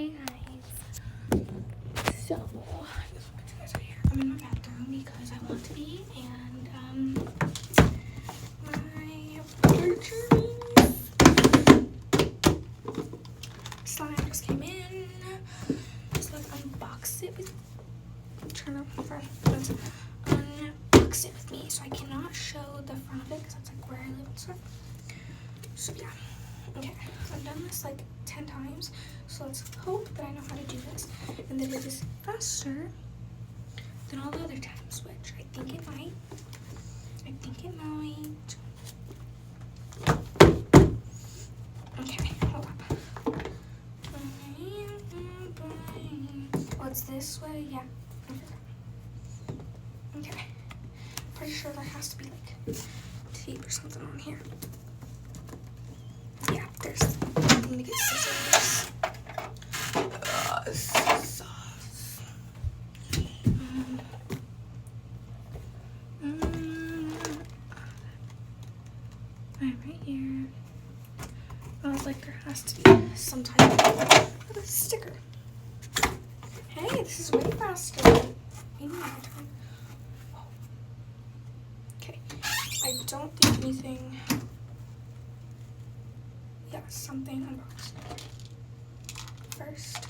Hey guys. So, I'm in my bathroom because I want to be, and my purchase slime just came in. So let's unbox it with. Turn up the front. Let's unbox it with me. So I cannot show the front of it because that's like where I live and stuff. So yeah. Okay, I've done this like 10 times, so let's hope that I know how to do this and that it is faster than all the other times, which I think it might. Okay, hold up. Oh, it's this way? Yeah, I forgot. Okay, pretty sure there has to be like tape or something on here. Yeah, there's. Let me get scissors. Scissors. Right here. I was like, there has to be some type of a sticker. Hey, this is way faster. Maybe my time. Okay, I don't think anything. Yeah, something unboxed. First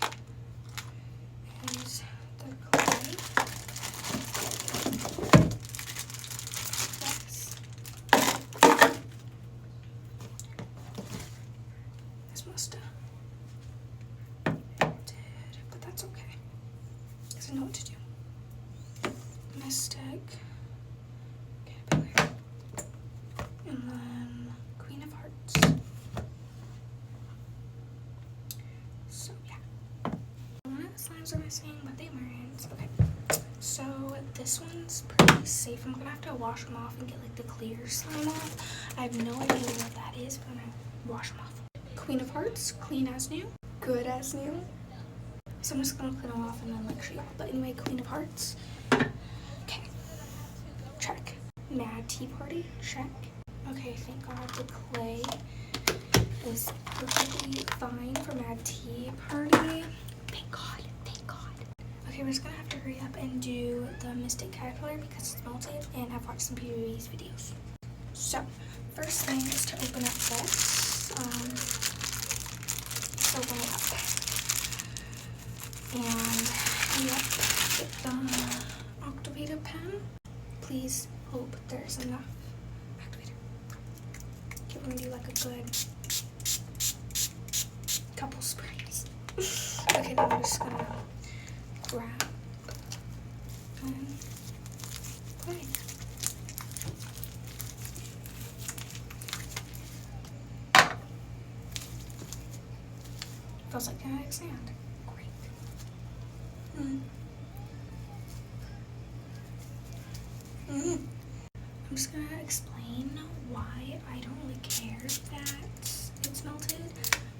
is the clay. Yes. This must have melted, but that's okay. Because I know what to do. Mystic. Caterpillar. And then Queen of Hearts. So yeah. One of the slimes are missing, but they weren't. Okay. So this one's pretty safe. I'm gonna have to wash them off and get like the clear slime off. I have no idea what that is, but I'm gonna wash them off. Queen of Hearts, clean as new, good as new. So I'm just gonna clean them off and then like show you all. But anyway, Queen of Hearts. Okay. Check. Mad Tea Party. Check. Okay, thank God the clay is perfectly fine for Mad Tea Party. Thank God. Okay, we're just gonna have to hurry up and do the Mystic Caterpillar because it's melted, and I've watched some peachybbies videos. So, first thing is to open up this. Open it up. And, yep, get the activator pen. Please hope there's enough activator. Okay, we're gonna do like a good couple sprays. Okay, now I'm just gonna grab and play. Feels like kinetic sand. Great. I'm just gonna explain why I don't really care that it's melted.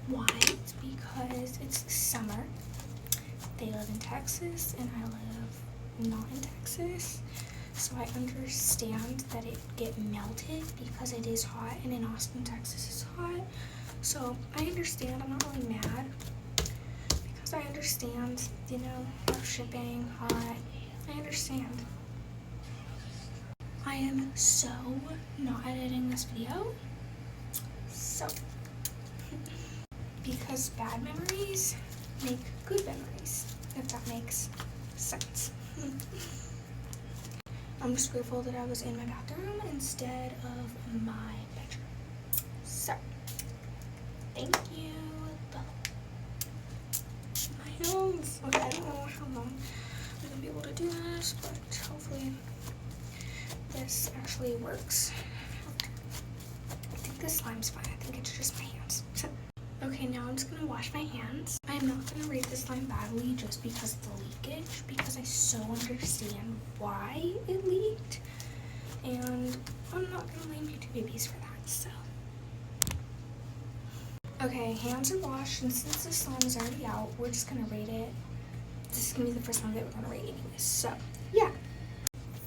Why? It's because it's summer. They live in Texas and I live not in Texas, so I understand that it get melted because it is hot, and in Austin, Texas is hot. So I understand. I'm not really mad because I understand, you know, rough shipping, hot. I understand. I am so not editing this video. So because bad memories make good memories, if that makes sense. I'm just grateful that I was in my bathroom instead of my bedroom. So, thank you. My hands. Okay, I don't know how long I'm gonna be able to do this, but hopefully this actually works. I think this slime's fine. I think it's just my hands. Okay, now I'm just gonna wash my hands. I'm not gonna rate this slime badly just because of the leakage, because I so understand why it leaked, and I'm not gonna blame peachybbies for that, so. Okay, hands are washed, and since the slime is already out, we're just gonna rate it. This is gonna be the first one that we're gonna rate anyways, so, yeah.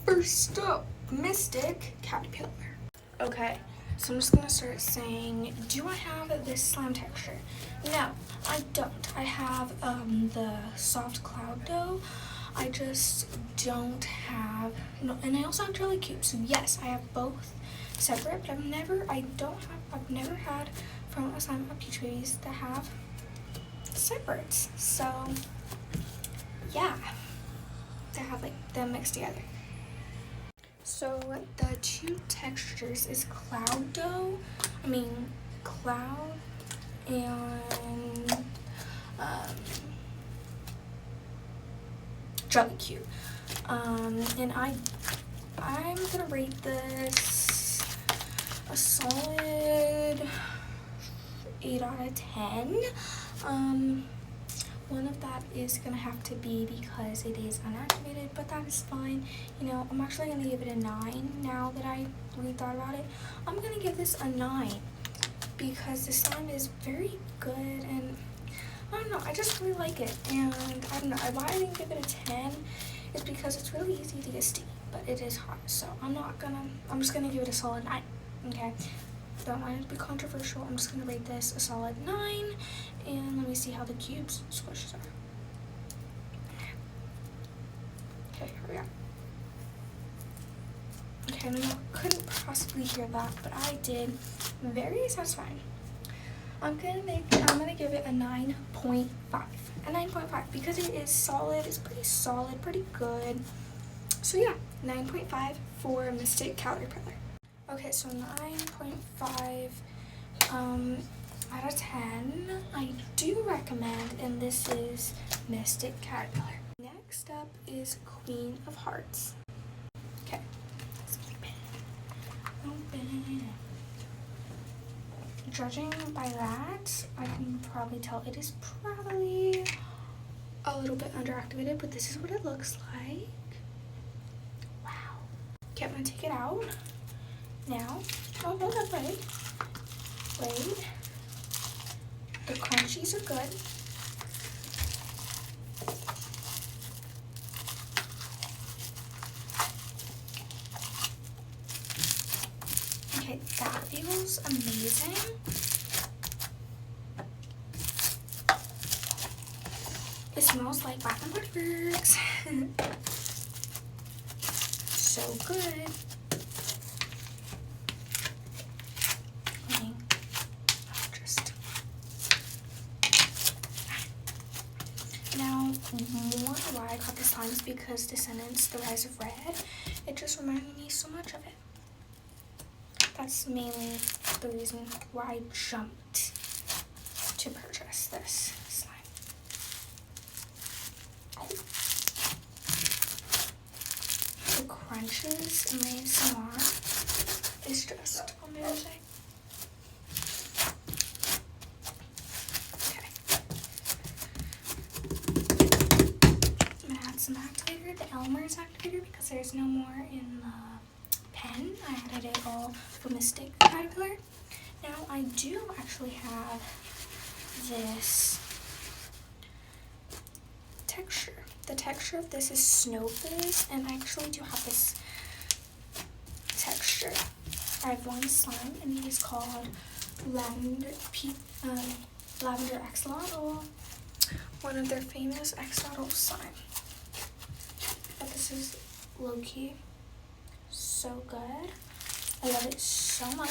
First up, Mystic Caterpillar. Okay, So I'm just gonna start saying, do I have this slime texture? No, I don't. I have the soft cloud dough. I just don't have, no, and I also have jelly cubes. So yes, I have both separate, but I've never had from a slime of Peach Babies that have separates. So yeah, to have like them mixed together. So the two textures is cloud dough, cloud and jelly cube. And I'm gonna rate this a solid 8 out of 10. One of that is gonna have to be because it is unactivated, but that is fine. You know, I'm actually gonna give it a 9 now that I rethought about it. I'm gonna give this a 9 because the slime is very good, and I don't know, I just really like it. And I don't know why I didn't give it a 10 is because it's really easy to get sticky, but it is hot, so I'm just gonna give it a solid 9. Okay, don't want it to be controversial. I'm just gonna rate this a solid 9, and let me see how the cubes squishes are. Okay, here we go. Okay, no, I couldn't possibly hear that, but I did. Very satisfying. I'm gonna give it a 9.5. A 9.5 because it is solid. It's pretty solid, pretty good. So yeah, 9.5 for Mystic Caterpillar. Okay, so 9.5 out of 10. I do recommend, and this is Mystic Caterpillar. Next up is Queen of Hearts. Okay, let's open. Judging by that, I can probably tell it is probably a little bit underactivated, but this is what it looks like. Wow. Okay, I'm gonna take it out now. Oh, hold up, wait. The crunchies are good. Okay, that feels amazing. It smells like Bath and Body Works. So good. Now, more why I got this slime is because Descendants, The Rise of Red, it just reminded me so much of it. That's mainly the reason why I jumped to purchase this slime. Oh. The crunches in my ASMR is just amazing. Some activator, the Elmer's activator, because there's no more in the pen. I added it all for Mystic Caterpillar. Now I do actually have this texture. The texture of this is Snow Fizz, and I actually do have this texture. I have one slime, and it is called Lavender Axolotl, one of their famous axolotl slime. But this is low-key so good. I love it so much.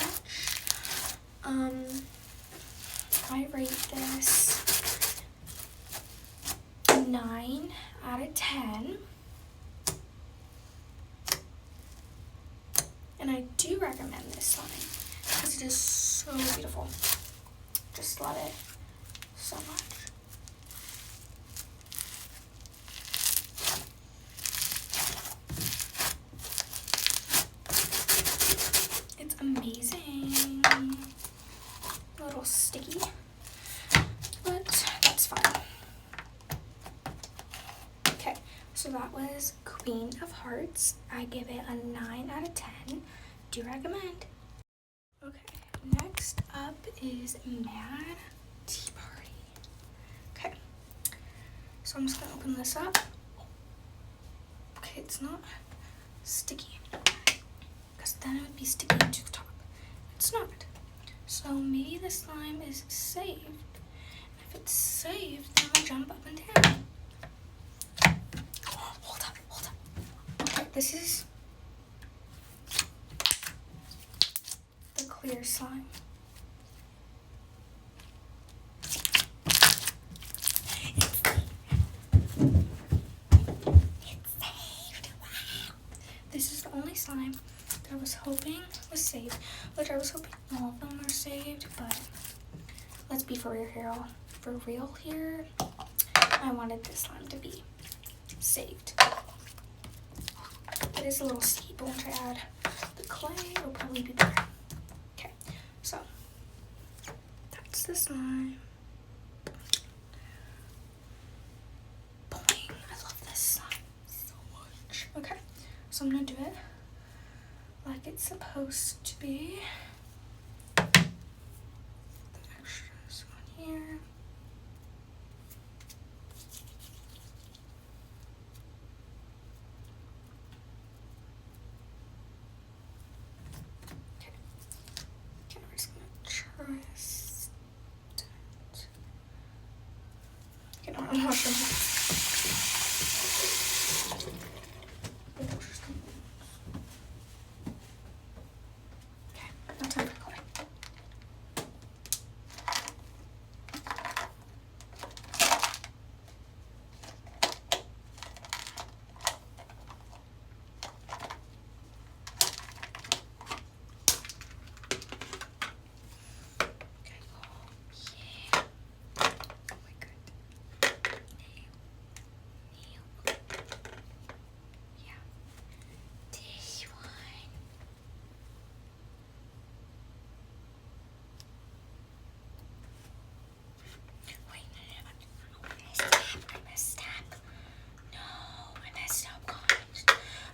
I rate this 9 out of 10. And I do recommend this slime because it is so beautiful. Just love it so much. Amazing. A little sticky, but that's fine. Okay, so that was Queen of Hearts. I give it a 9 out of 10. Do recommend. Okay, next up is Mad Tea Party. Okay, so I'm just gonna open this up. Okay, it's not sticky, because then it would be sticking to the top. it's not. So maybe the slime is saved. If it's saved, then I'll jump up and down. Oh, hold up. Okay, this is the clear slime. This is the only slime that I was hoping was saved, which I was hoping all of them were saved, but let's be for real here. I wanted this slime to be saved. It is a little steep, but once I add the clay, it'll probably be better. Okay, so that's the slime. Boing, I love this slime so much. Okay. So I'm gonna do it like it's supposed to be. The extras on here. Okay, we're just gonna trust it. Okay, no, I'm not sure.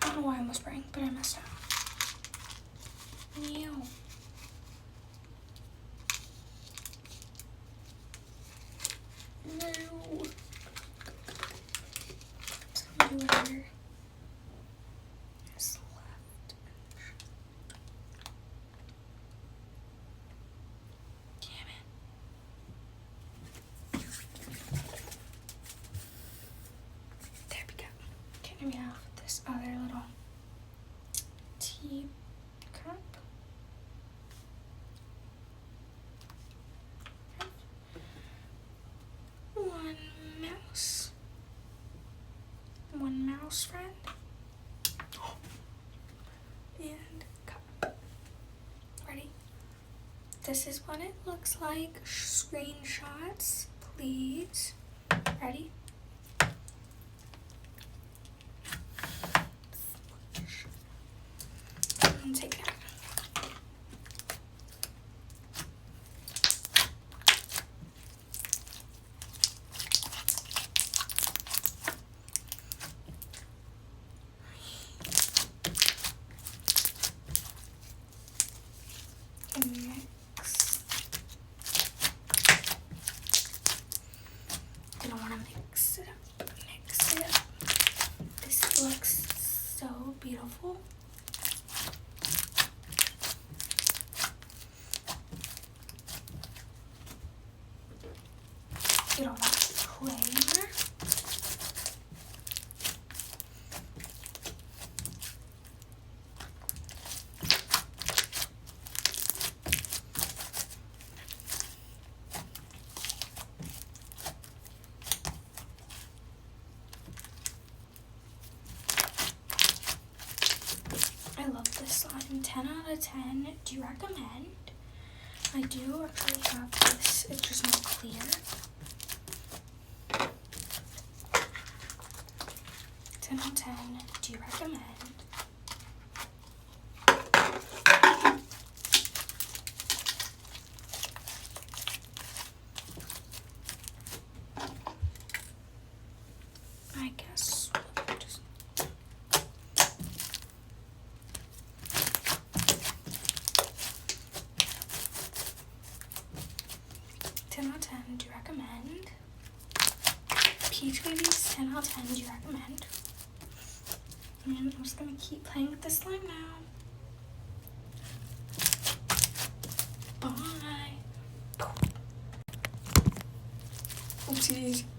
I don't know why I'm whispering, but I messed up. Meow. No. It's gonna do whatever is left. Damn it. There we go. Okay, now we have this other little tea cup. One mouse friend, and cup. Ready? This is what it looks like. Screenshots, please. Ready? And take that. Looks so beautiful. Get all that clay in there. I love this slime. 10 out of 10. Do you recommend? I do actually have this. It's just not clear. 10 out of 10. Do you recommend? I guess we'll just 10 out of 10, do you recommend? Peachybbies, 10 out of 10, do you recommend? And I'm just gonna keep playing with the slime now. Oopsies.